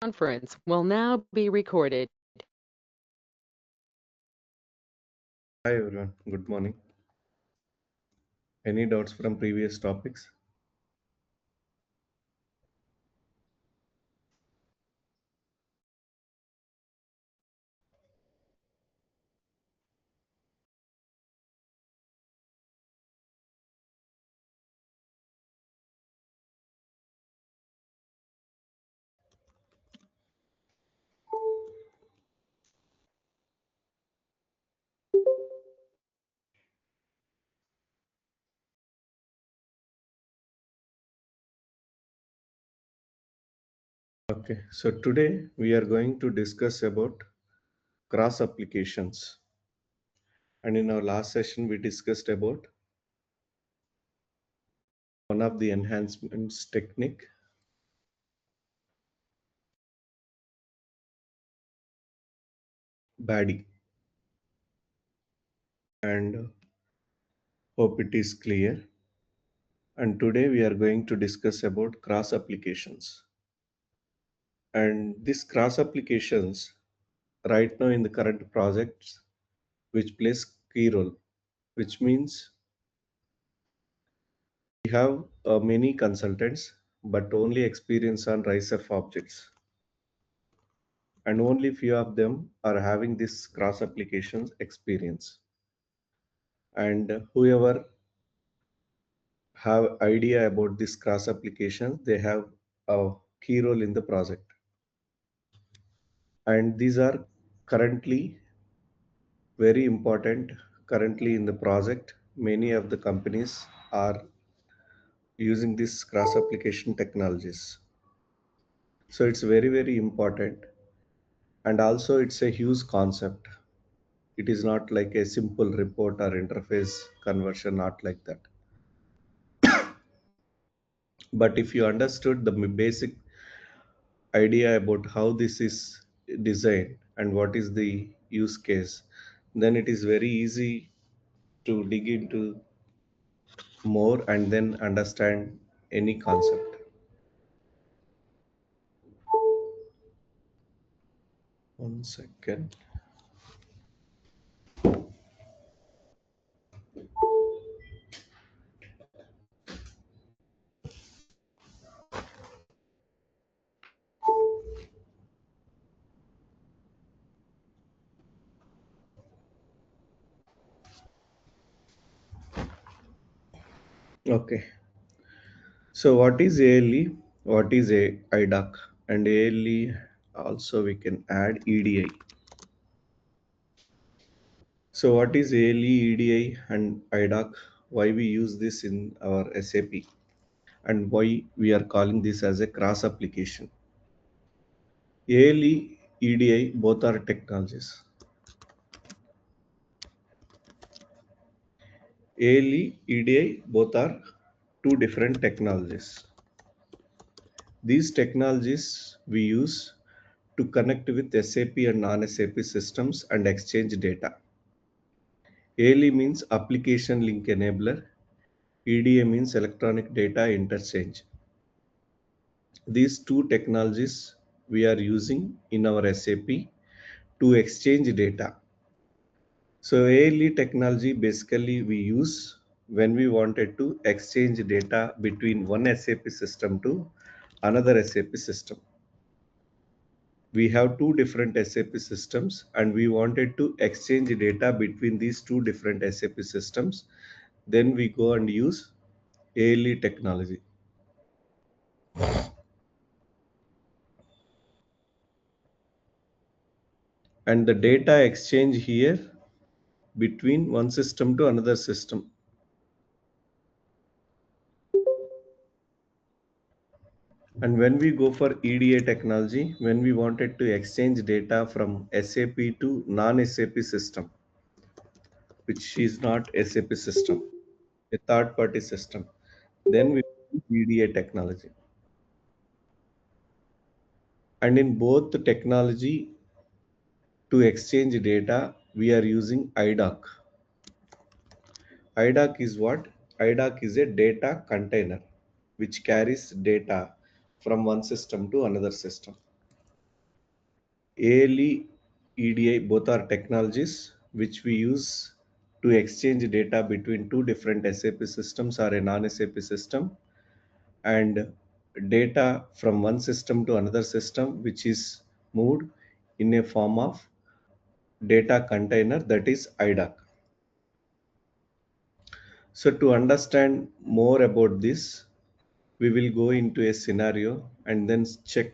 Conference will now be recorded. Hi everyone, good morning. Any doubts from previous topics? Okay, so today we are going to discuss about cross applications. And in our last session, we discussed about one of the enhancements technique, BADI. And hope it is clear. And today we are going to discuss about cross applications. And these cross applications right now in the current projects, which plays key role, which means we have many consultants, but only experience on RISE-F objects. And only few of them are having this cross applications experience. And whoever have idea about this cross applications, they have a key role in the project. And these are currently very important. Currently in the project, many of the companies are using this cross application technologies. So it's very important, and also it's a huge concept. It is not like a simple report or interface conversion, not like that. But if you understood the basic idea about how this is designed and what is the use case, then it is very easy to dig into more and then understand any concept. One second. Okay. So what is ALE? What is a IDOC? And ALE also we can add EDI. So what is ALE, EDI and IDOC? Why we use this in our SAP and why we are calling this as a cross application? ALE, EDI both are technologies. ALE, EDI both are two different technologies. These technologies we use to connect with SAP and non-SAP systems and exchange data. ALE means application link enabler. EDA means electronic data interchange. These two technologies we are using in our SAP to exchange data. So ALE technology basically we use when we wanted to exchange data between one SAP system to another SAP system. We have two different SAP systems and we wanted to exchange data between these two different SAP systems. Then we go and use ALE technology. And the data exchange here between one system to another system. And when we go for EDA technology, when we wanted to exchange data from SAP to non-SAP system, which is not SAP system, a third party system, then we use EDA technology. And in both the technology to exchange data, we are using IDOC. IDOC is what? IDOC is a data container which carries data from one system to another system. ALE, EDI, both are technologies which we use to exchange data between two different SAP systems or a non-SAP system, and data from one system to another system, which is moved in a form of data container, that is IDOC. So to understand more about this, we will go into a scenario and then check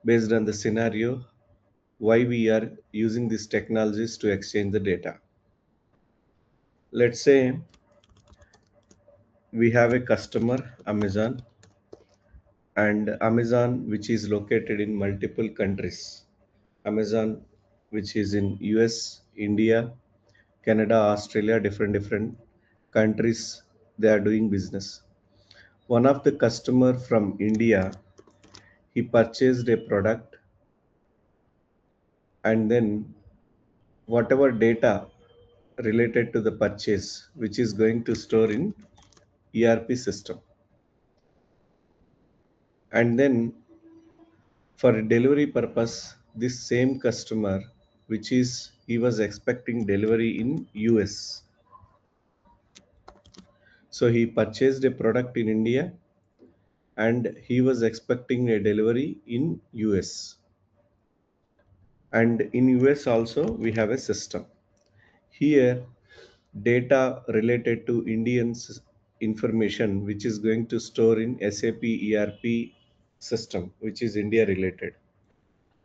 based on the scenario why we are using these technologies to exchange the data. Let's say we have a customer, Amazon, and Amazon, which is located in multiple countries. Amazon, which is in US, India, Canada, Australia, different countries, they are doing business. One of the customer from India, he purchased a product, and then whatever data related to the purchase, which is going to store in ERP system. And then for delivery purpose, this same customer, which is he was expecting delivery in US. So he purchased a product in India and he was expecting a delivery in US. And in US also we have a system. Here data related to Indians information, which is going to store in SAP ERP system, which is India related,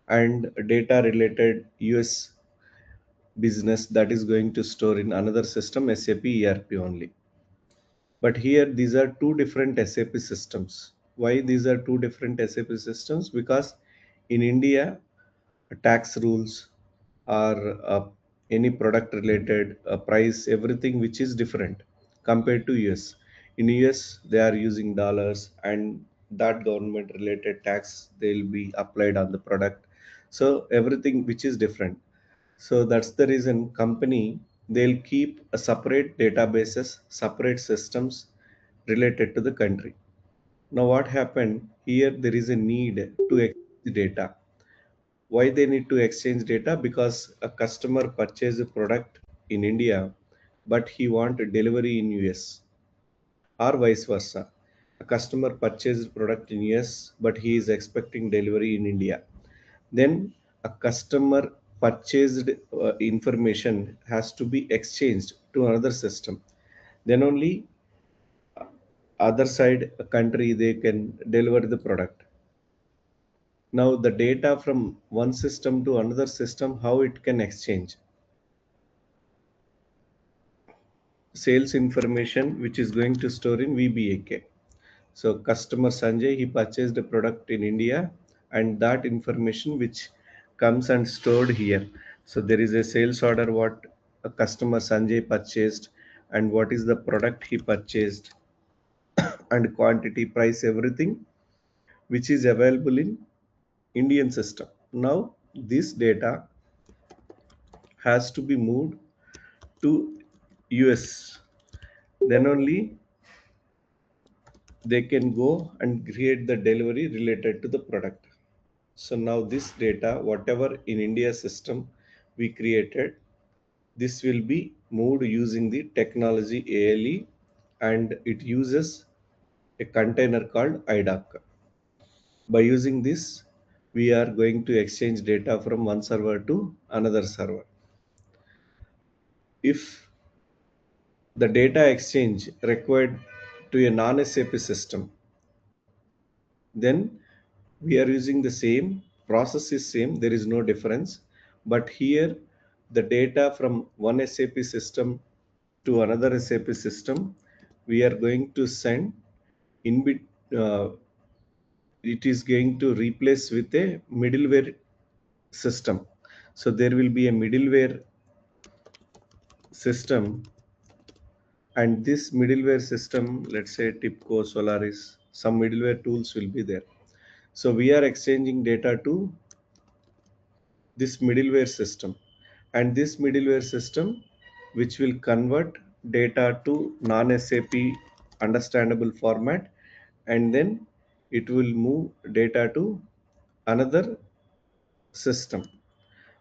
and data related US business, that is going to store in another system, SAP ERP only. But here these are two different SAP systems. Why these are two different SAP systems? Because in India, tax rules or any product related price, everything which is different compared to US. In US, they are using dollars, and that government related tax they'll be applied on the product. So everything which is different. So that's the reason company they'll keep a separate databases, separate systems related to the country. Now what happened here? There is a need to exchange data. Why they need to exchange data? Because a customer purchased a product in India, but he want a delivery in US, or vice versa. A customer purchased product in US, but he is expecting delivery in India. Then a customer purchased information has to be exchanged to another system. Then only other side a country they can deliver the product. Now the data from one system to another system, how it can exchange? Sales information which is going to store in VBAK. So customer Sanjay, he purchased a product in India, and that information which comes and stored here. So there is a sales order what a customer Sanjay purchased, and what is the product he purchased, and quantity, price, everything which is available in Indian system. Now this data has to be moved to US. Then only they can go and create the delivery related to the product. So now this data, whatever in India system we created, this will be moved using the technology ALE, and it uses a container called IDOC. By using this, we are going to exchange data from one server to another server. If the data exchange required to a non-SAP system, then we are using the same process is same, there is no difference. But here the data from one SAP system to another SAP system, we are going to send in bit, it is going to replace with a middleware system. So there will be a middleware system, and this middleware system, let's say TIPCO, Solaris, some middleware tools will be there. So we are exchanging data to this middleware system, and this middleware system which will convert data to non-SAP understandable format, and then it will move data to another system.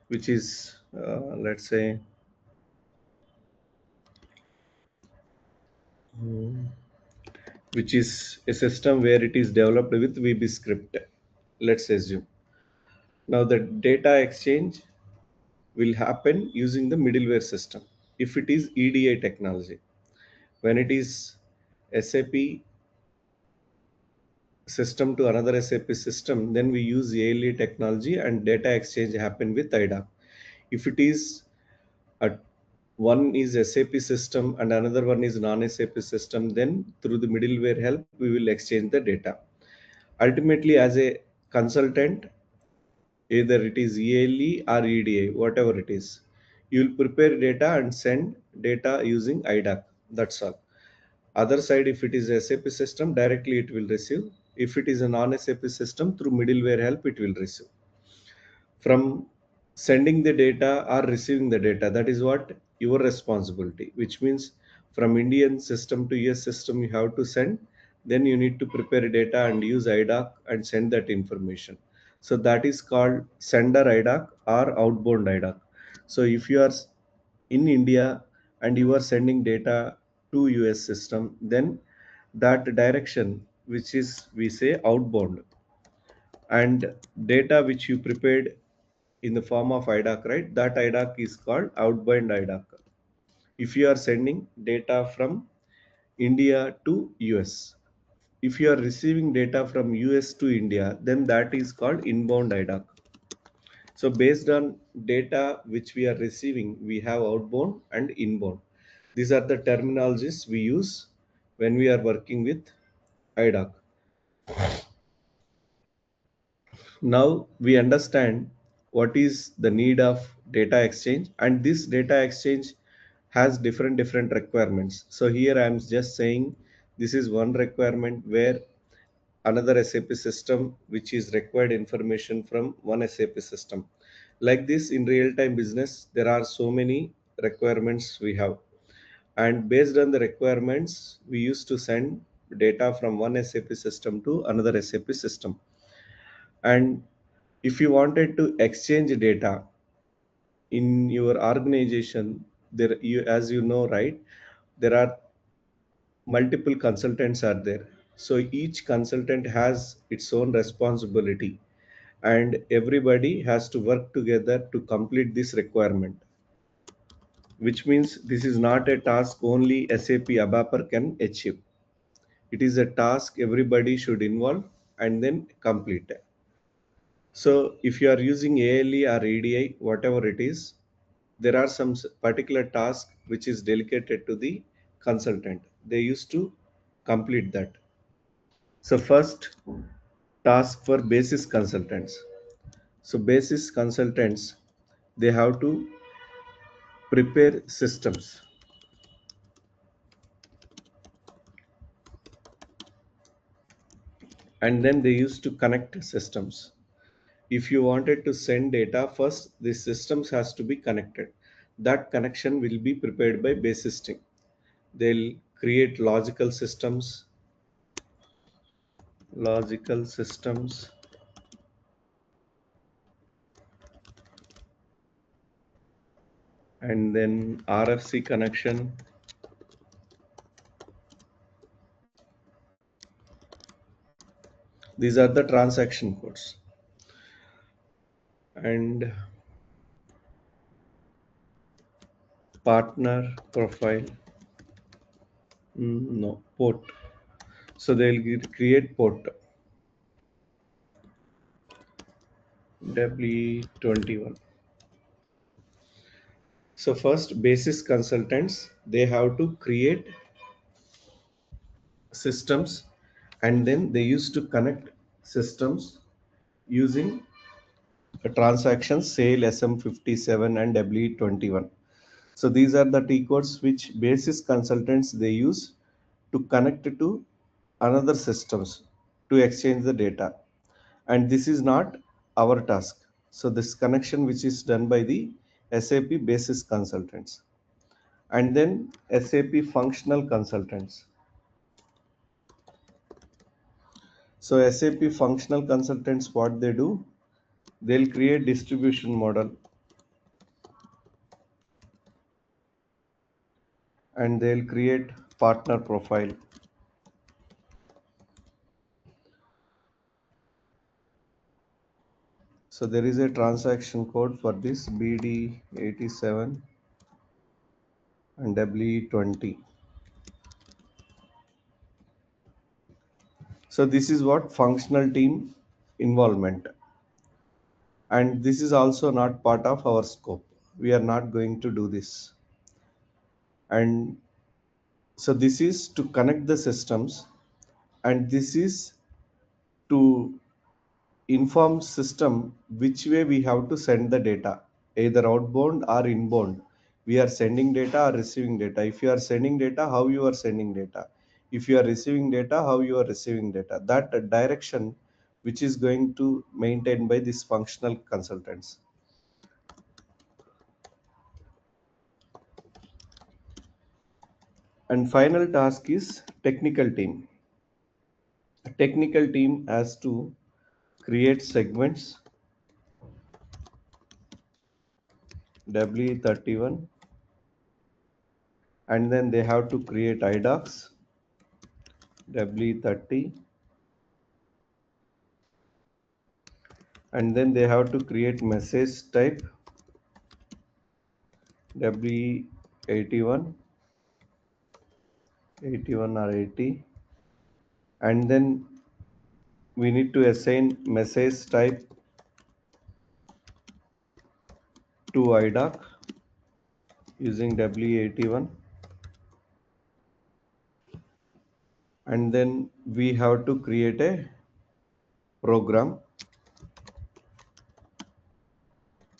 which is, let's say, which is a system where it is developed with VB script. Let's assume. Now the data exchange will happen using the middleware system if it is EDI technology. When it is SAP system to another SAP system, then we use ALE technology and data exchange happen with IDA. If it is a one is SAP system and another one is non-SAP system, then through the middleware help, we will exchange the data. Ultimately, as a consultant, either it is ELE or EDA, whatever it is, you will prepare data and send data using IDAC. That's all. Other side, if it is SAP system, directly it will receive. If it is a non-SAP system, through middleware help, it will receive. From sending the data or receiving the data, that is what your responsibility, which means from Indian system to US system, you have to send, then you need to prepare data and use IDOC and send that information. So that is called sender IDOC or outbound IDOC. So if you are in India and you are sending data to US system, then that direction, which is we say outbound, and data which you prepared in the form of IDOC, right? That IDOC is called outbound IDOC. If you are sending data from India to US, if you are receiving data from US to India, then that is called inbound IDOC. So based on data which we are receiving, we have outbound and inbound. These are the terminologies we use when we are working with IDOC. Now we understand what is the need of data exchange, and this data exchange has different requirements. So here I am just saying this is one requirement where another SAP system which is required information from one SAP system. Like this in real time business, there are so many requirements we have, and based on the requirements we used to send data from one SAP system to another SAP system. And if you wanted to exchange data in your organization, there you, as you know, right, there are multiple consultants are there. So each consultant has its own responsibility, and everybody has to work together to complete this requirement, which means this is not a task only SAP ABAPer can achieve. It is a task everybody should involve and then complete. So if you are using ALE or EDI, whatever it is, there are some particular task which is delegated to the consultant. They used to complete that. So first task for basis consultants. So basis consultants, they have to prepare systems, and then they used to connect systems. If you wanted to send data, first the systems has to be connected. That connection will be prepared by basis team. They'll create logical systems, and then RFC connection. These are the transaction codes. And partner profile, no, port. So they'll create port W21. So first basis consultants, they have to create systems, and then they used to connect systems using a transaction sale SM57 and W21. So these are the T codes which basis consultants they use to connect to another systems to exchange the data. And this is not our task. So this connection which is done by the SAP basis consultants, and then SAP functional consultants. So SAP functional consultants, what they do, they'll create distribution model and they'll create partner profile. So there is a transaction code for this BD87 and W20. So this is what functional team involvement, and this is also not part of our scope. We are not going to do this. And so this is to connect the systems, and this is to inform system which way we have to send the data, either outbound or inbound. We are sending data or receiving data. If you are sending data, how you are sending data. If you are receiving data, how you are receiving data. That direction which is going to maintain by these functional consultants. And final task is technical team. A technical team has to create segments W31, and then they have to create IDOCs W30, and then they have to create message type W81, 81 or 80, and then we need to assign message type to IDOC using W81, and then we have to create a program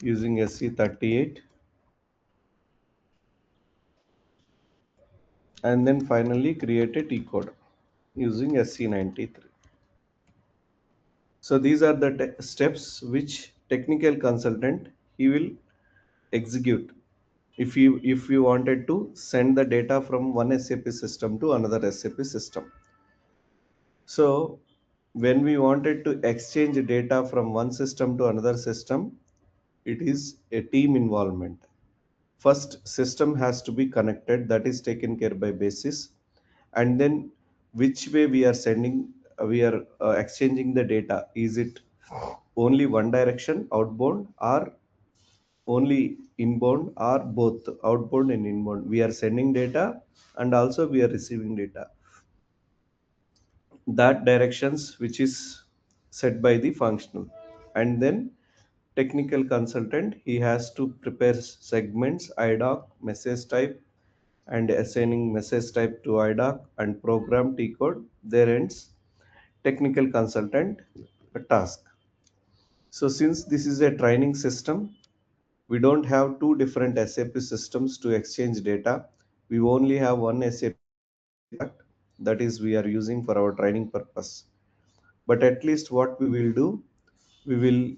using SC38, and then finally create a T code using SC93. So these are the steps which technical consultant he will execute if you wanted to send the data from one SAP system to another SAP system. So when we wanted to exchange data from one system to another system, it is a team involvement. First, system has to be connected, that is taken care by basis, and then which way we are sending, we are exchanging the data. Is it only one direction, outbound, or only inbound, or both outbound and inbound? We are sending data and also we are receiving data. That directions which is set by the functional, and then technical consultant he has to prepare segments, IDOC, message type, and assigning message type to IDOC and program T code. There ends technical consultant task. So since this is a training system, we don't have two different SAP systems to exchange data. We only have one SAP product, that is we are using for our training purpose. But at least what we will do, we will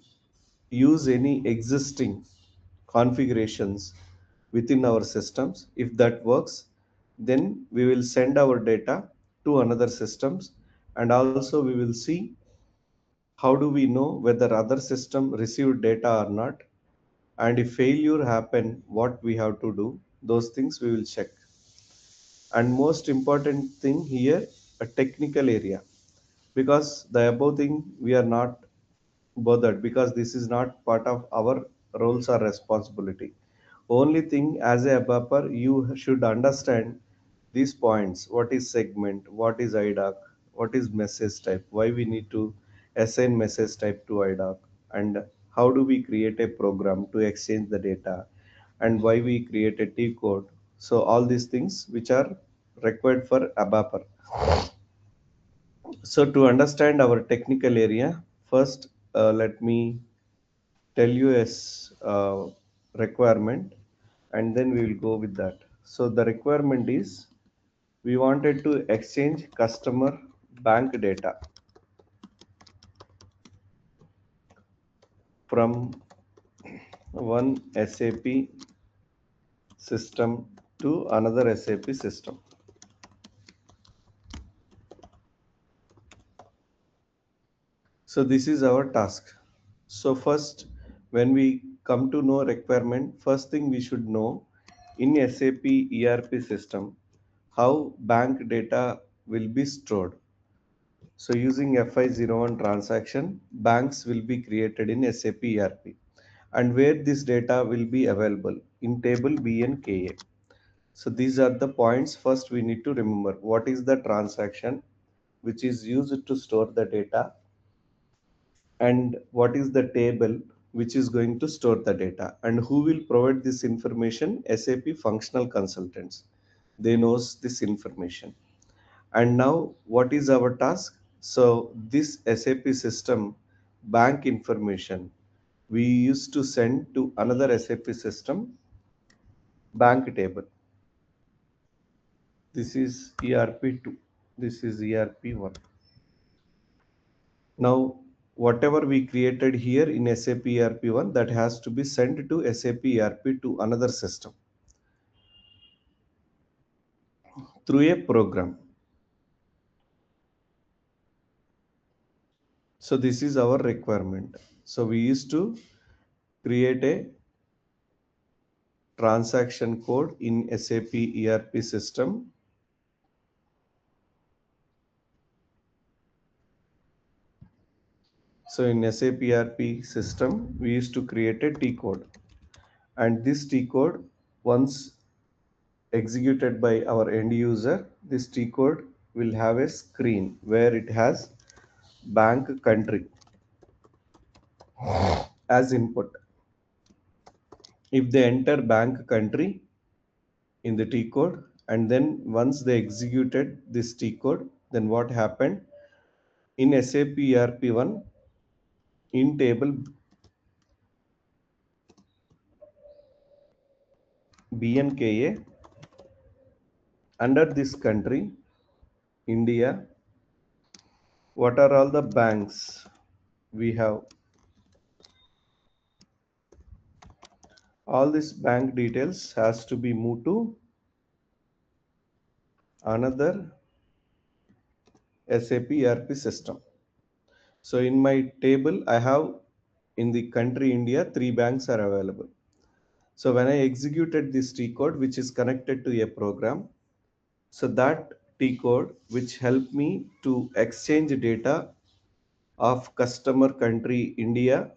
use any existing configurations within our systems. If that works, then we will send our data to another systems, and also we will see how do we know whether other system received data or not, and if failure happen, what we have to do. Those things we will check. And most important thing here, a technical area, because the above thing we are not bothered, because this is not part of our roles or responsibility. Only thing, as a ABAPer you should understand these points: what is segment, what is IDOC, what is message type, why we need to assign message type to IDOC, and how do we create a program to exchange the data, and why we create a T code. So all these things which are required for ABAPer. So to understand our technical area, first let me tell you a requirement, and then we will go with that. So the requirement is we wanted to exchange customer bank data from one SAP system to another SAP system. So this is our task. So first, when we come to know requirement, first thing we should know in SAP ERP system, how bank data will be stored. So using FI01 transaction, banks will be created in SAP ERP, and where this data will be available in table BNKA. So these are the points. First, we need to remember what is the transaction which is used to store the data, and what is the table which is going to store the data, and who will provide this information. SAP functional consultants, they knows this information. And now what is our task? So this SAP system bank information we used to send to another SAP system bank table. This is ERP2, this is ERP1. Now whatever we created here in SAP ERP1, that has to be sent to SAP ERP to another system through a program. So this is our requirement. So we used to create a transaction code in SAP ERP system. So in SAP ERP system, we used to create a T code, and this T code, once executed by our end user, this T code will have a screen where it has bank country as input. If they enter bank country in the T code, and then once they executed this T code, then what happened in SAP ERP1 in table BNKA, under this country, India, what are all the banks we have? All this bank details has to be moved to another SAP ERP system. So in my table, I have in the country India, 3 banks are available. So when I executed this T code, which is connected to a program, so that T code, which helped me to exchange data of customer country India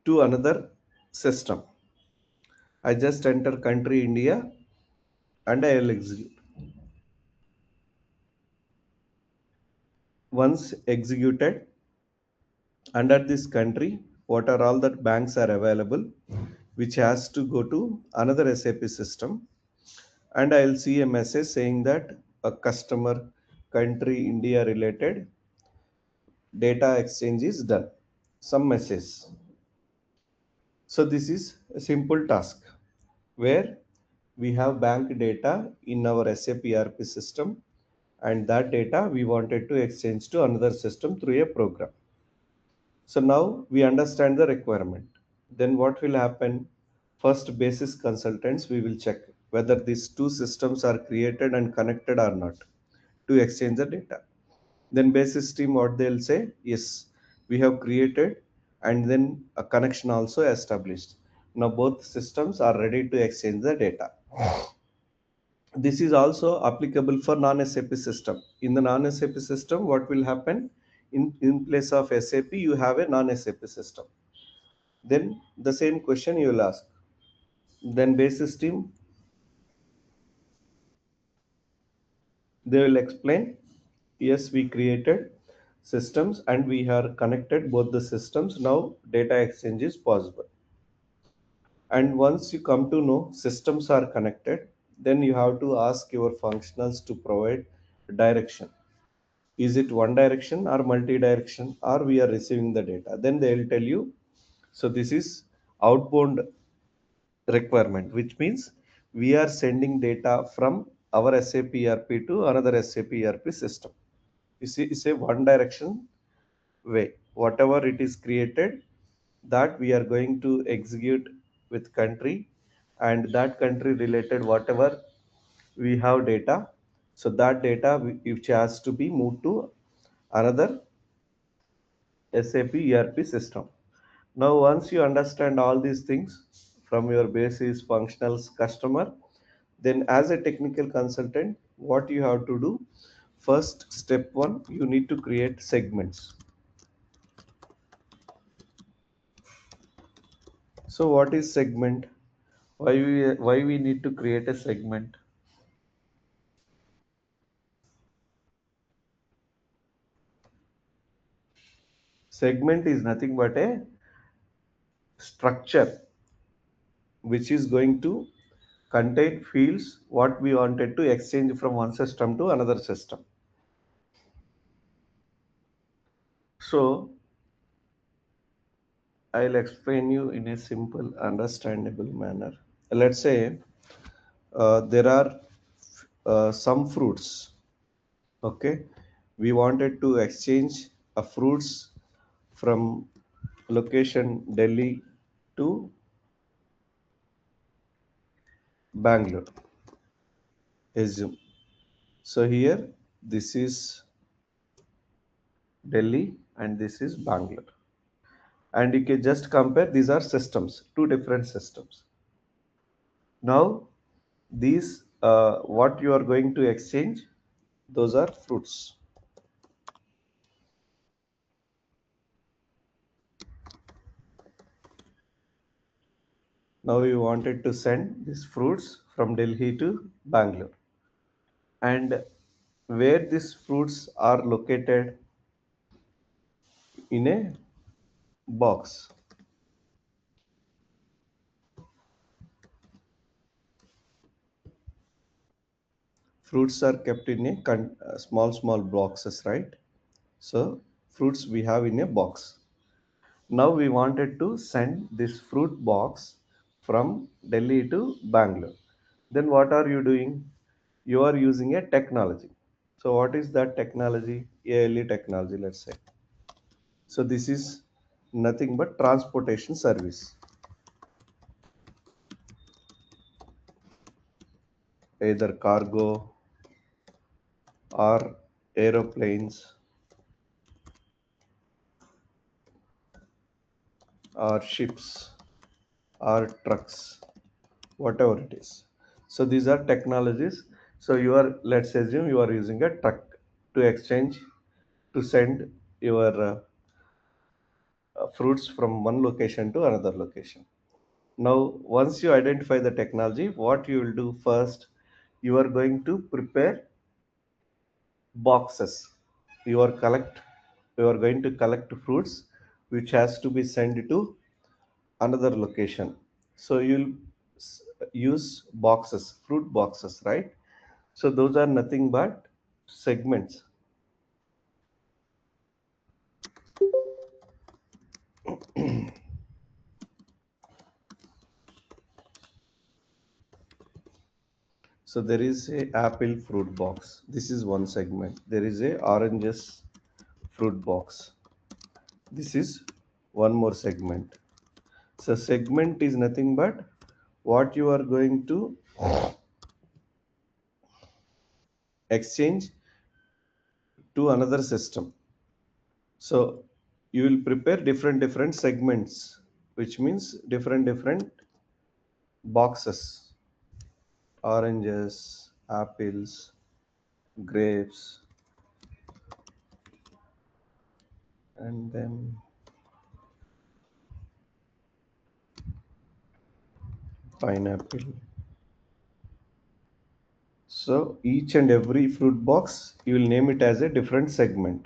to another system. I just enter country India and I will execute. Once executed, under this country, what are all the banks are available, which has to go to another SAP system, and I will see a message saying that a customer country India related data exchange is done. Some message. So this is a simple task where we have bank data in our SAP ERP system, and that data we wanted to exchange to another system through a program. So now we understand the requirement. Then what will happen? First, basis consultants, we will check whether these two systems are created and connected or not to exchange the data. Then basis team, what they'll say, yes, we have created, and then a connection also established. Now both systems are ready to exchange the data. This is also applicable for non-SAP system. In the non-SAP system, what will happen? In place of SAP, you have a non-SAP system. Then the same question you will ask. Then basis team, they will explain, yes, we created systems and we have connected both the systems. Now data exchange is possible. And once you come to know systems are connected, then you have to ask your functionals to provide direction. Is it one direction or multi-direction, or we are receiving the data? Then they will tell you. So this is outbound requirement, which means we are sending data from our SAP ERP to another SAP ERP system. You see, it's a one direction way. Whatever it is created, that we are going to execute with country, and that country related whatever we have data. So that data which has to be moved to another SAP ERP system. Now, once you understand all these things from your basis functionals customer. Then as a technical consultant, what you have to do, first step one, you need to create segments. So what is segment? Why we need to create a segment? Segment is nothing but a structure which is going to contain fields what we wanted to exchange from one system to another system. So I'll explain you in a simple understandable manner. Let's say there are some fruits. Okay, we wanted to exchange a fruits from location Delhi to Bangalore. Assume. So here this is Delhi and this is Bangalore. And you can just compare, these are systems, two different systems. Now these what you are going to exchange, those are fruits. Now we wanted to send these fruits from Delhi to Bangalore. And where these fruits are located, in a box. Fruits are kept in a small boxes, right? So fruits we have in a box. Now we wanted to send this fruit box from Delhi to Bangalore. Then what are you doing? You are using a technology. So what is that technology? ALE technology, let's say. So this is nothing but transportation service. Either cargo or aeroplanes or ships or trucks, whatever it is. So these are technologies. So you are, let's assume you are using a truck to exchange, to send your fruits from one location to another location. Now, once you identify the technology, what you will do first, you are going to prepare boxes. You are going to collect fruits which has to be sent to another location. So you'll use boxes, fruit boxes, right? So those are nothing but segments. So there is a apple fruit box. This is one segment. There is a oranges fruit box. This is one more segment. So segment is nothing but what you are going to exchange to another system. So you will prepare different segments, which means different boxes. Oranges, apples, grapes, and then pineapple. So each and every fruit box, you will name it as a different segment.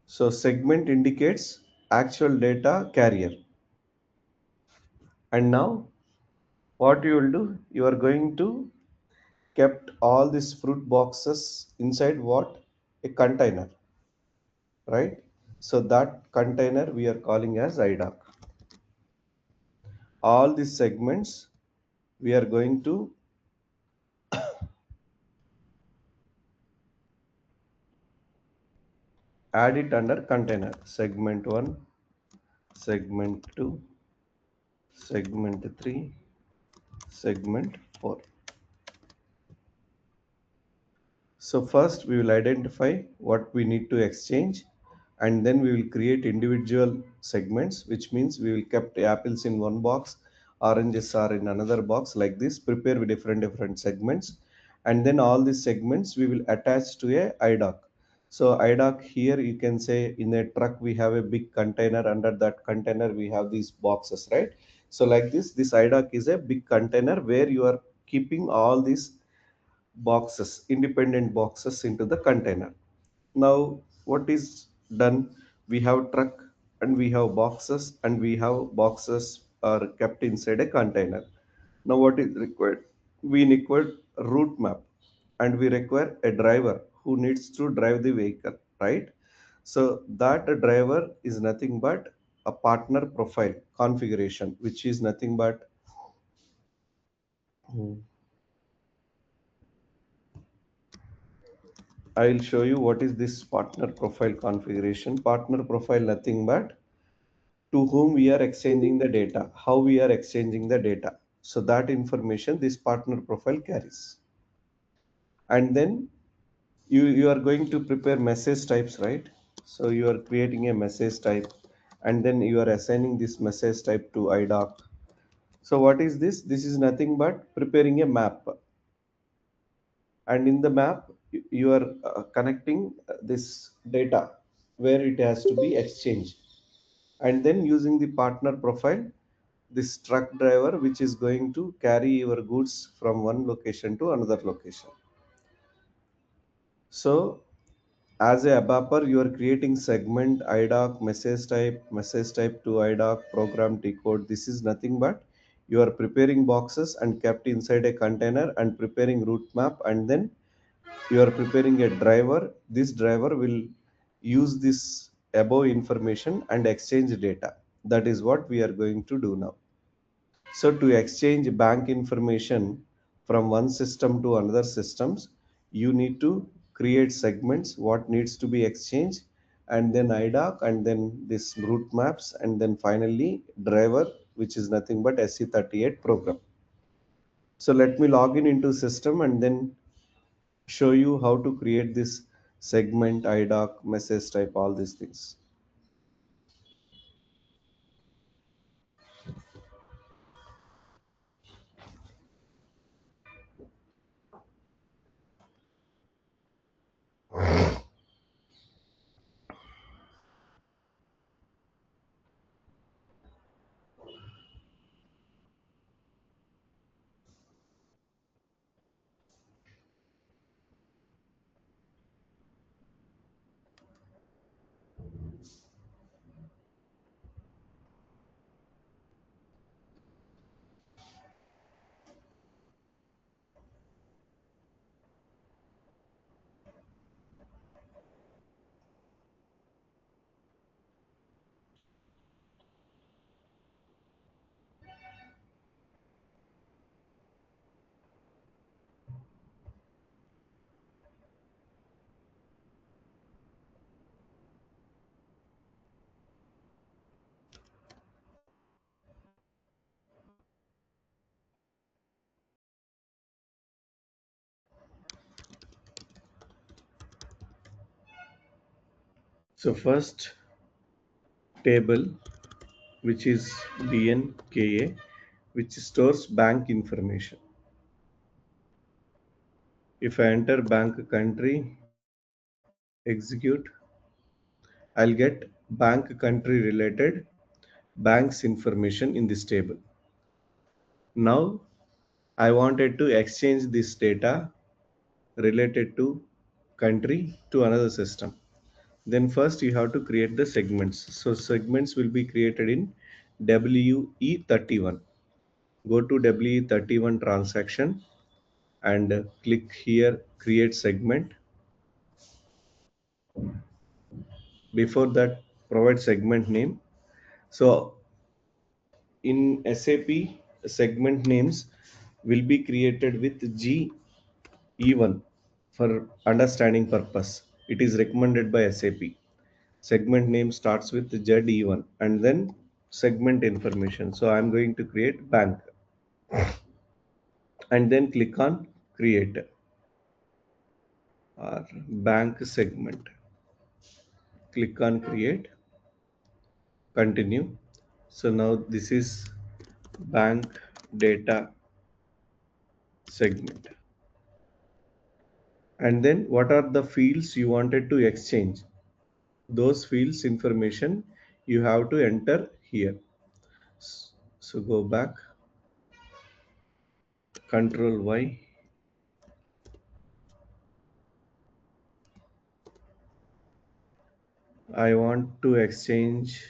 So segment indicates actual data carrier. And now what you will do, you are going to kept all these fruit boxes inside what? A container, right? So that container we are calling as IDOC. All these segments we are going to add it under container. Segment 1, segment 2, segment 3, segment 4. So first we will identify what we need to exchange. and then we will create individual segments, which means we will kept apples in one box, oranges are in another box, like this, prepare with different segments, and then all these segments we will attach to a idoc. So idoc, here you can say in a truck we have a big container, under that container we have these boxes, right? So like this idoc is a big container where you are keeping all these boxes, independent boxes, into the container. Now what is done, we have truck and we have boxes, and we have boxes are kept inside a container. Now what is required, we require route map, and we require a driver who needs to drive the vehicle, right? So that driver is nothing but a partner profile configuration, which is nothing but, I will show you what is this partner profile configuration. Partner profile nothing but to whom we are exchanging the data, how we are exchanging the data. So that information this partner profile carries. And then you are going to prepare message types, right? So you are creating a message type, and then you are assigning this message type to idoc. So what is this? This is nothing but preparing a map, and in the map you are connecting this data where it has to be exchanged, and then using the partner profile, this truck driver which is going to carry your goods from one location to another location. So as a ABAPer, you are creating segment, idoc, message type to idoc, program decode. This is nothing but you are preparing boxes and kept inside a container, and preparing route map, and then you are preparing a driver. This driver will use this above information and exchange data. That is what we are going to do now. So to exchange bank information from one system to another systems, you need to create segments, what needs to be exchanged, and then idoc, and then this route maps, and then finally driver, which is nothing but SE38 program. So let me log in into system and then show you how to create this segment, idoc, message type, all these things. So first table, which is BNKA, which stores bank information. If I enter bank country, execute, I'll get bank country related banks information in this table. Now I wanted to exchange this data related to country to another system. Then first you have to create the segments. So segments will be created in WE31. Go to WE31 transaction and click here create segment. Before that, provide segment name. So in SAP, segment names will be created with GE1 for understanding purpose. It is recommended by SAP. Segment name starts with ZE1 and then segment information. So I'm going to create bank and then click on create or bank segment. click on create, continue. So now this is bank data segment. And then what are the fields you wanted to exchange? Those fields information you have to enter here. So go back, Control Y. I want to exchange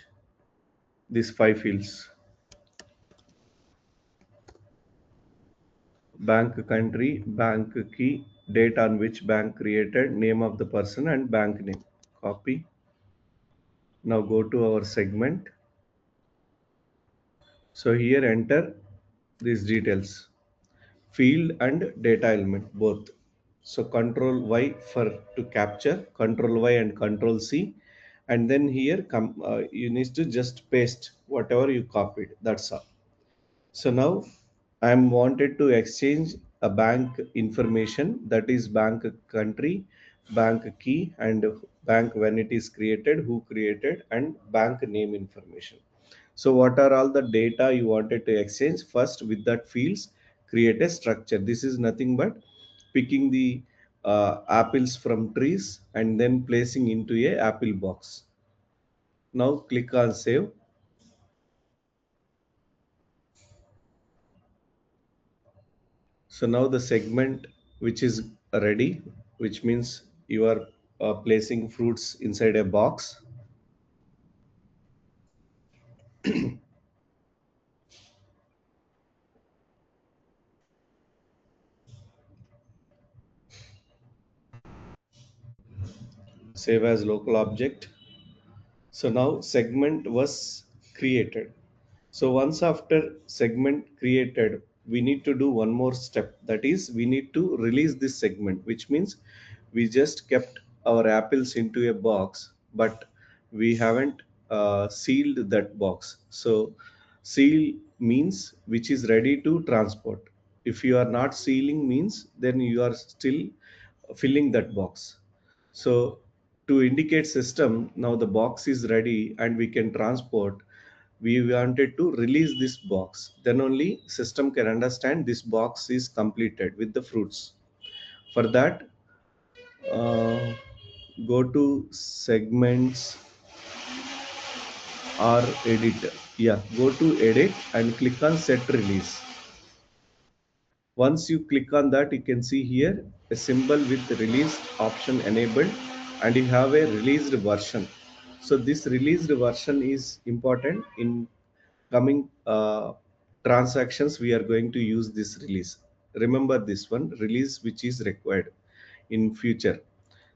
these five fields: bank country, bank key, date on which bank created, name of the person, and bank name. Copy. Now go to our segment. So here enter these details, field and data element both. So Control Y for to capture, Control Y and Control C, and then here you need to just paste whatever you copied. That's all. So now I'm wanted to exchange a bank information, that is bank country, bank key, and bank when it is created, who created, and bank name information. So what are all the data you wanted to exchange? First, with that fields, create a structure. This is nothing but picking the apples from trees and then placing into a apple box. Now click on save. So now the segment which is ready, which means you are placing fruits inside a box. Save as local object. So now segment was created. So once after segment created, we need to do one more step. That is, we need to release this segment, which means we just kept our apples into a box, but we haven't sealed that box. So seal means which is ready to transport. If you are not sealing means then you are still filling that box. So to indicate system, now the box is ready and we can transport, we wanted to release this box, then only system can understand this box is completed with the fruits. For that, uh, go to segments or edit. Yeah, go to edit and click on set release. Once you click on that, you can see here a symbol with released option enabled, and you have a released version. So this released version is important in coming transactions. We are going to use this release. Remember this one release which is required in future.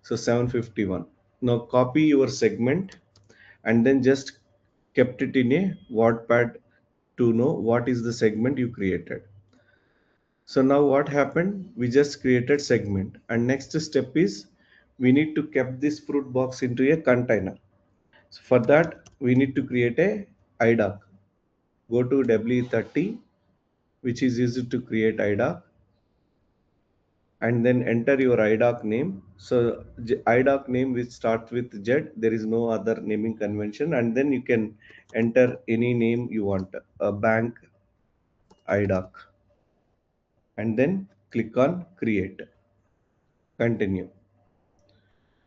So 751. Now copy your segment and then just kept it in a WordPad to know what is the segment you created. So now what happened? We just created segment, and next step is we need to keep this fruit box into a container. So for that we need to create a IDOC. Go to W30, which is used to create IDOC, and then enter your IDOC name. So IDOC name which starts with Z. There is no other naming convention, and then you can enter any name you want. A bank IDOC, and then click on create. Continue,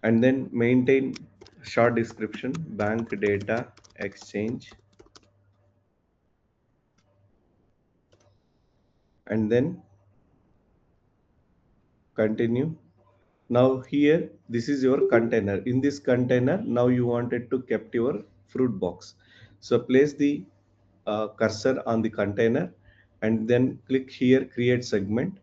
and then maintain short description: bank data exchange, and then continue. Now here this is your container. In this container now you wanted to kept your fruit box. So place the cursor on the container and then click here create segment,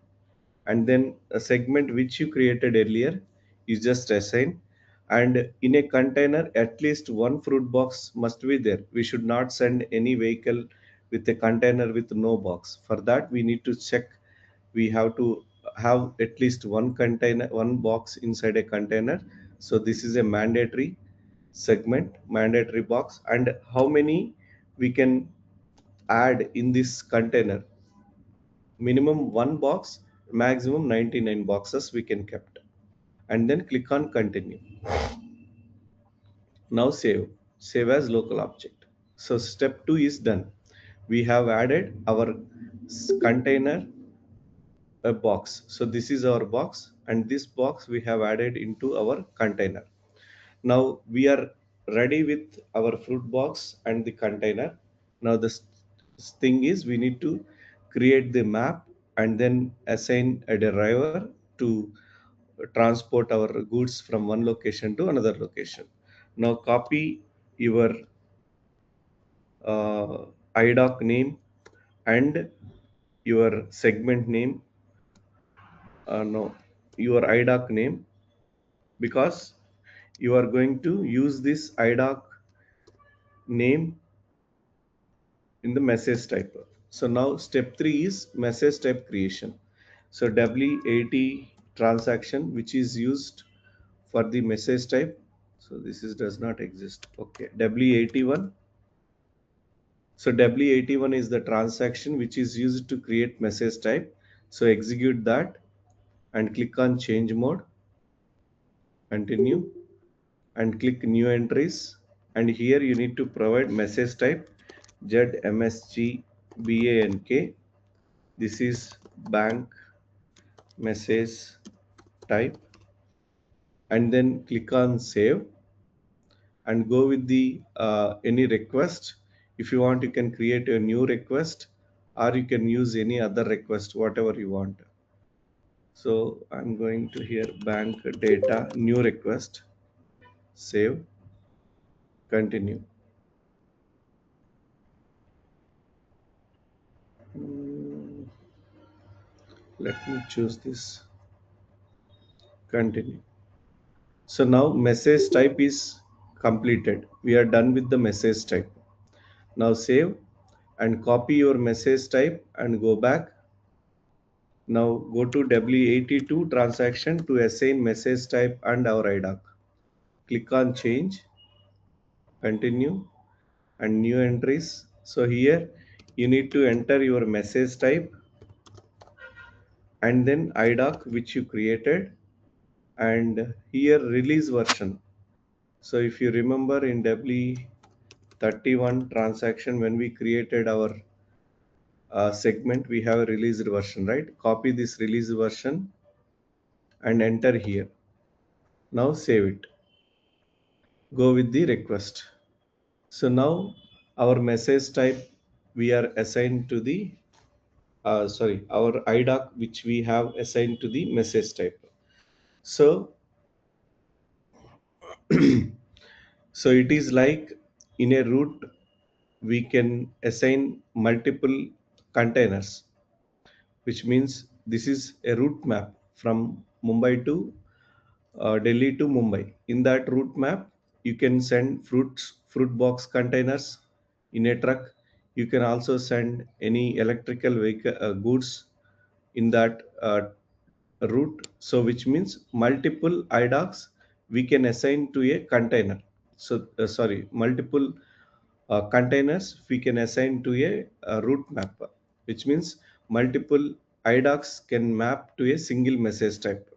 and then a segment which you created earlier is just assign. And in a container at least one fruit box must be there. We should not send any vehicle with a container with no box. For that we need to check, we have to have at least one container, one box inside a container. So this is a mandatory segment, mandatory box. And how many we can add in this container? Minimum one box, maximum 99 boxes we can kept. And then click on continue. Now save as local object. So step 2 is done. We have added our container a box. So this is our box, and this box we have added into our container. Now we are ready with our fruit box and the container. Now the thing is we need to create the map and then assign a driver to transport our goods from one location to another location. Now copy your IDOC name and your segment name, no, your IDOC name, because you are going to use this IDOC name in the message type. So now step 3 is message type creation. So W80 transaction which is used for the message type. So this is does not exist. Okay, W81. So W81 is the transaction which is used to create message type. So execute that and click on change mode, continue, and click new entries. And here you need to provide message type ZMSG This is bank message type, and then click on save and go with the any request. If you want, you can create a new request, or you can use any other request, whatever you want. So I'm going to here bank data, new request, save, continue. Let me choose this, continue. So now message type is completed. We are done with the message type. Now save and copy your message type and go back. Now go to W82 transaction to assign message type and our IDOC. Click on change, continue, and new entries. So here you need to enter your message type and then IDOC which you created, and here release version. So if you remember in W31 transaction when we created our segment, we have a released version, right? Copy this released version and enter here. Now save it. Go with the request. So now our message type we are assigned to the our IDOC which we have assigned to the message type. So so it is like in a route we can assign multiple containers, which means this is a route map from Mumbai to Delhi to Mumbai. In that route map, you can send fruit box containers in a truck. You can also send any electrical vehicle goods in that route. So, which means multiple IDOCs we can assign to a container. So, multiple containers we can assign to a route map, which means multiple IDOCs can map to a single message type.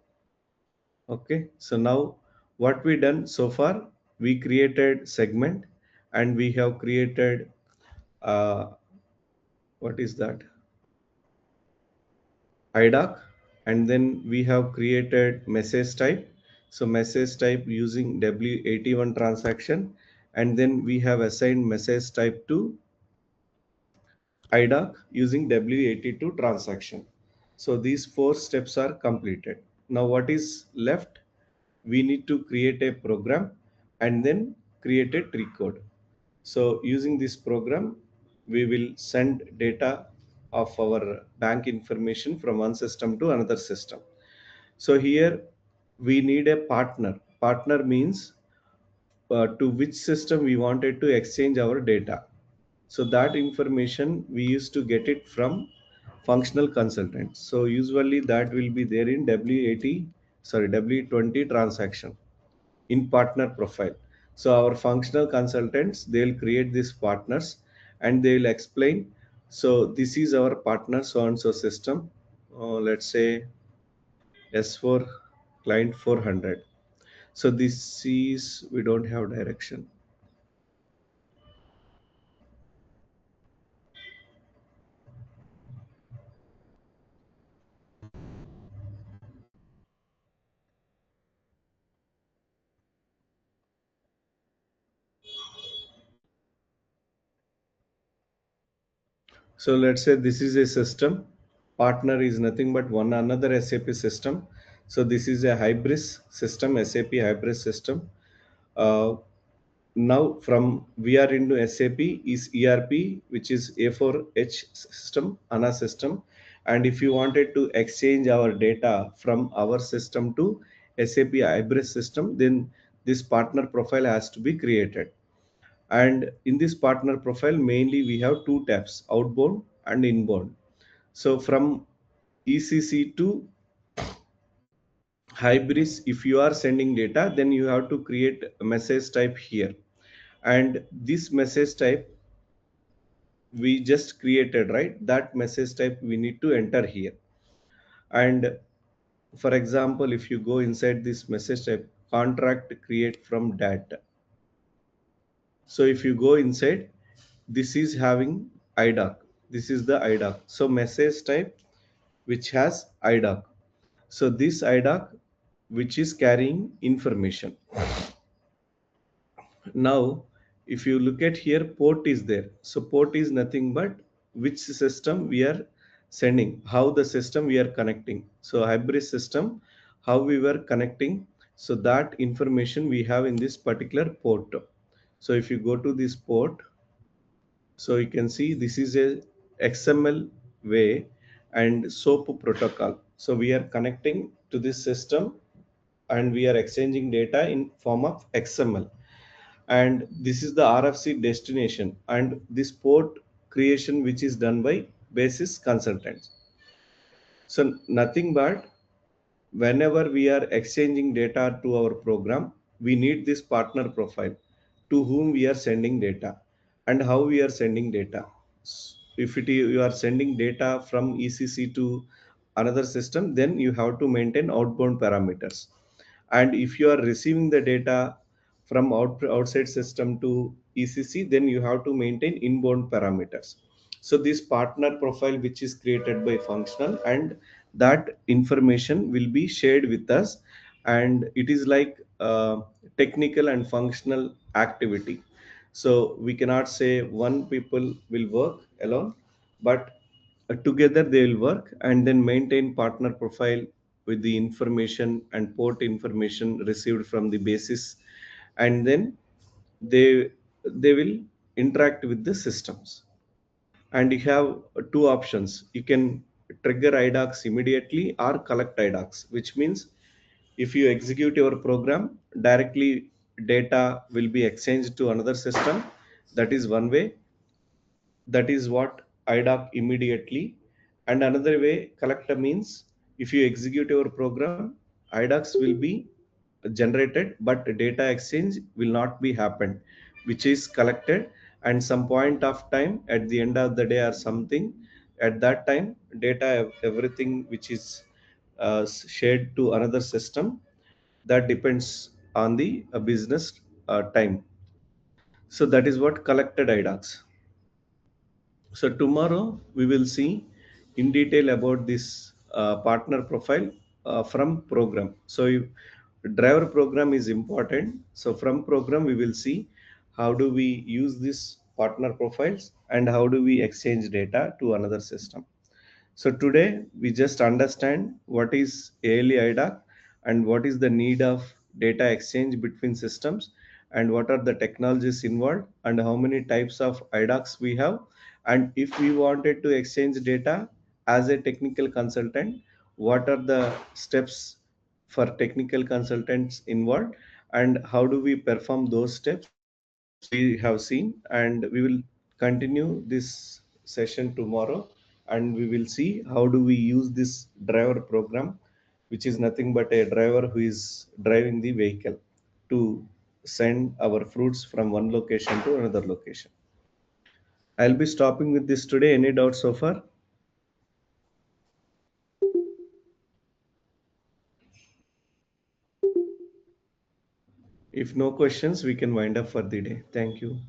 Okay, so now what we done so far, we created segment and we have created uh, what is that, IDOC, and then we have created message type. So message type using W81 transaction, and then we have assigned message type to IDOC using W82 transaction. So these 4 steps are completed. Now what is left? We need to create a program and then create a tree code. So using this program, we will send data of our bank information from one system to another system. So here we need a partner. Partner means to which system we wanted to exchange our data. So that information we used to get it from functional consultants. So usually that will be there in W20 transaction in partner profile. So our functional consultants, they'll create these partners and they'll explain. So this is our partner so and so system. Let's say S4 client 400. So this is, we don't have direction. So let's say this is a system. Partner is nothing but one another SAP system. So this is a Hybris system, SAP Hybris system. Uh, Now from we are into SAP is ERP, which is A4H system, ANA system. And if you wanted to exchange our data from our system to SAP Hybris system, then this partner profile has to be created. And in this partner profile, mainly we have two tabs, outbound and inbound. So from ECC to Hybris, if you are sending data, then you have to create a message type here. And this message type we just created, right? That message type we need to enter here. And for example, if you go inside this message type, contract create from data. So if you go inside, this is having IDOC. This is the IDOC. So message type which has IDOC. So this IDOC which is carrying information. Now, if you look at here, port is there. So port is nothing but which system we are sending, how the system we are connecting. So hybrid system, how we were connecting. So that information we have in this particular port. So if you go to this port, so you can see this is a XML way and SOAP protocol. So we are connecting to this system and we are exchanging data in form of XML. And this is the RFC destination and this port creation which is done by basis consultants. So nothing but whenever we are exchanging data to our program, we need this partner profile to whom we are sending data and how we are sending data. If you are sending data from ECC to another system, then you have to maintain outbound parameters. And if you are receiving the data from outside system to ECC, then you have to maintain inbound parameters. So this partner profile which is created by functional, and that information will be shared with us, and it is like technical and functional activity. So we cannot say one people will work alone, but together they will work and then maintain partner profile with the information and port information received from the basis, and then they will interact with the systems. And you have two options: you can trigger IDOCs immediately or collect IDOCs, which means if you execute your program directly, data will be exchanged to another system. That is one way. That is what IDOC immediately. And another way, collector means if you execute your program, IDOCs will be generated, but data exchange will not be happened, which is collected. And some point of time at the end of the day or something, at that time, data, everything which is shared to another system, that depends on the business time. So that is what collected IDOCs. So tomorrow we will see in detail about this partner profile from program. So driver program is important. So from program we will see how do we use this partner profiles and how do we exchange data to another system. So today we just understand what is ALE IDOC and what is the need of data exchange between systems and what are the technologies involved and how many types of IDOCs we have. And if we wanted to exchange data as a technical consultant, what are the steps for technical consultants involved and how do we perform those steps? So we have seen, and we will continue this session tomorrow, and we will see how do we use this driver program, which is nothing but a driver who is driving the vehicle to send our fruits from one location to another location. I'll be stopping with this today. Any doubts so far? If no questions, we can wind up for the day. Thank you.